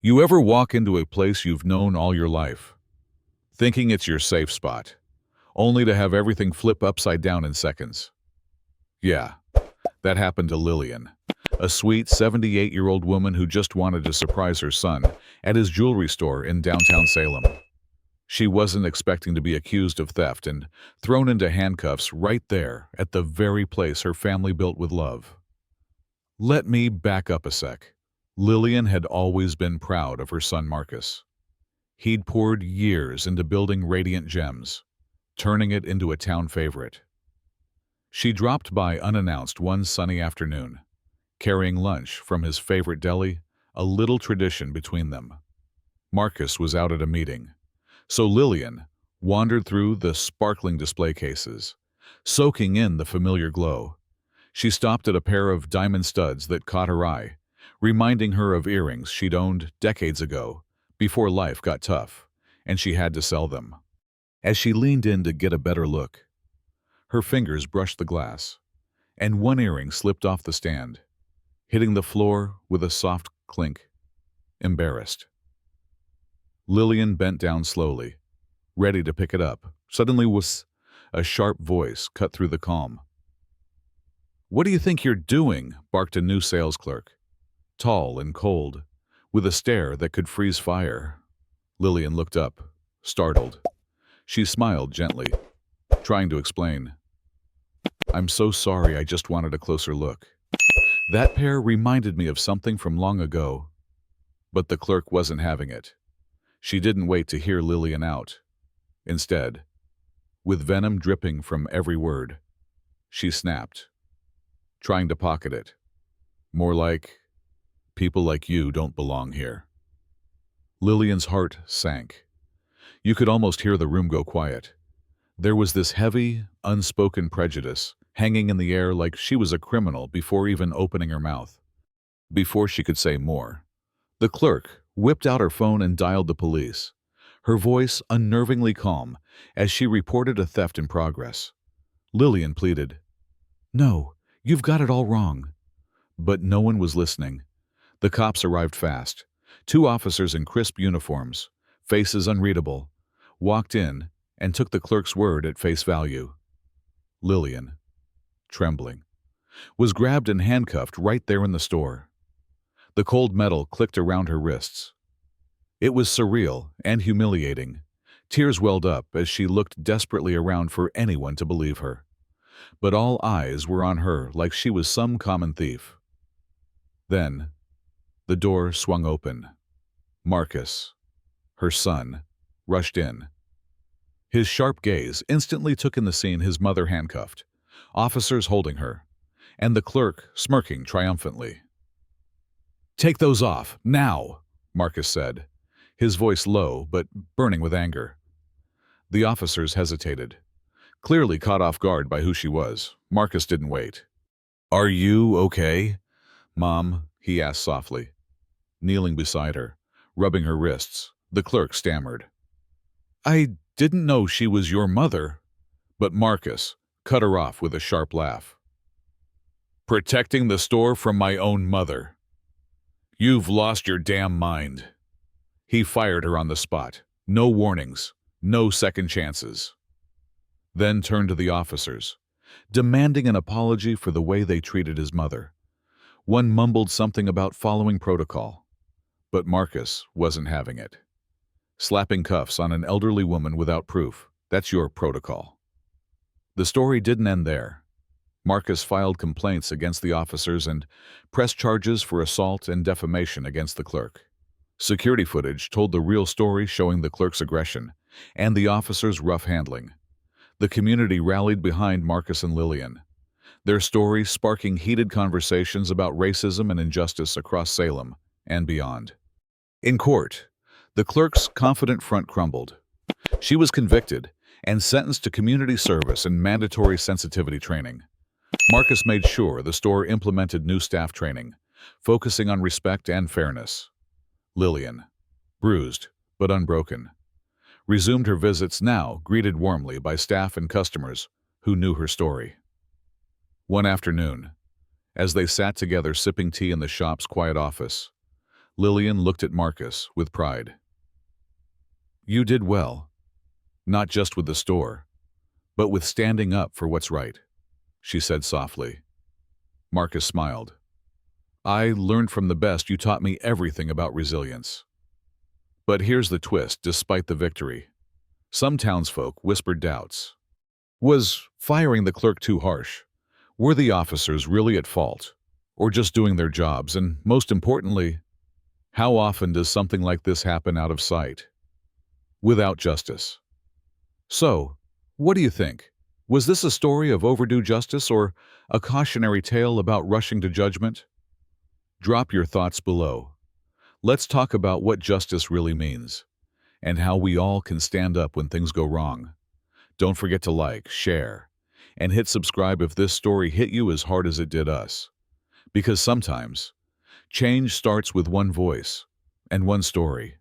You ever walk into a place you've known all your life, thinking it's your safe spot, only to have everything flip upside down in seconds? Yeah, that happened to Lillian, a sweet 78-year-old woman who just wanted to surprise her son at his jewelry store in downtown Salem. She wasn't expecting to be accused of theft and thrown into handcuffs right there at the very place her family built with love. Let me back up a sec. Lillian had always been proud of her son Marcus. He'd poured years into building Radiant Gems, turning it into a town favorite. She dropped by unannounced one sunny afternoon, carrying lunch from his favorite deli, a little tradition between them. Marcus was out at a meeting, so Lillian wandered through the sparkling display cases, soaking in the familiar glow. She stopped at a pair of diamond studs that caught her eye, reminding her of earrings she'd owned decades ago, before life got tough, and she had to sell them. As she leaned in to get a better look, her fingers brushed the glass, and one earring slipped off the stand, hitting the floor with a soft clink. Embarrassed, Lillian bent down slowly, ready to pick it up. Suddenly a sharp voice cut through the calm. "What do you think you're doing?" barked a new sales clerk, tall and cold, with a stare that could freeze fire. Lillian looked up, startled. She smiled gently, trying to explain. "I'm so sorry, I just wanted a closer look. That pair reminded me of something from long ago." But the clerk wasn't having it. She didn't wait to hear Lillian out. Instead, with venom dripping from every word, she snapped, trying to pocket it. More like, "People like you don't belong here." Lillian's heart sank. You could almost hear the room go quiet. There was this heavy, unspoken prejudice hanging in the air like she was a criminal before even opening her mouth. Before she could say more, the clerk whipped out her phone and dialed the police, her voice unnervingly calm as she reported a theft in progress. Lillian pleaded, "No, you've got it all wrong." But no one was listening. The cops arrived fast. Two officers in crisp uniforms, faces unreadable, walked in and took the clerk's word at face value. Lillian, trembling, was grabbed and handcuffed right there in the store. The cold metal clicked around her wrists. It was surreal and humiliating. Tears welled up as she looked desperately around for anyone to believe her. But all eyes were on her like she was some common thief. Then, the door swung open. Marcus, her son, rushed in. His sharp gaze instantly took in the scene: his mother handcuffed, officers holding her, and the clerk smirking triumphantly. "Take those off, now," Marcus said, his voice low but burning with anger. The officers hesitated, clearly caught off guard by who she was. Marcus didn't wait. "Are you okay, Mom?" he asked softly. Kneeling beside her, rubbing her wrists, the clerk stammered, "I didn't know she was your mother." But Marcus cut her off with a sharp laugh. "Protecting the store from my own mother? You've lost your damn mind." He fired her on the spot. No warnings, no second chances. Then turned to the officers, demanding an apology for the way they treated his mother. One mumbled something about following protocol, but Marcus wasn't having it. Slapping cuffs on an elderly woman without proof, that's your protocol. The story didn't end there. Marcus filed complaints against the officers and pressed charges for assault and defamation against the clerk. Security footage told the real story, showing the clerk's aggression and the officers' rough handling. The community rallied behind Marcus and Lillian, their story sparking heated conversations about racism and injustice across Salem and beyond. In court, the clerk's confident front crumbled. She was convicted and sentenced to community service and mandatory sensitivity training. Marcus made sure the store implemented new staff training, focusing on respect and fairness. Lillian, bruised but unbroken, resumed her visits, now greeted warmly by staff and customers who knew her story. One afternoon, as they sat together sipping tea in the shop's quiet office, Lillian looked at Marcus with pride. You did well, not just with the store, but with standing up for what's right, she said softly. Marcus smiled. I learned from the best. You taught me everything about resilience. But here's the twist, despite the victory. Some townsfolk whispered doubts. Was firing the clerk too harsh? Were the officers really at fault? Or just doing their jobs? And most importantly, how often does something like this happen out of sight, without justice? So, what do you think? Was this a story of overdue justice or a cautionary tale about rushing to judgment? Drop your thoughts below. Let's talk about what justice really means and how we all can stand up when things go wrong. Don't forget to like, share, and hit subscribe if this story hit you as hard as it did us. Because sometimes, change starts with one voice and one story.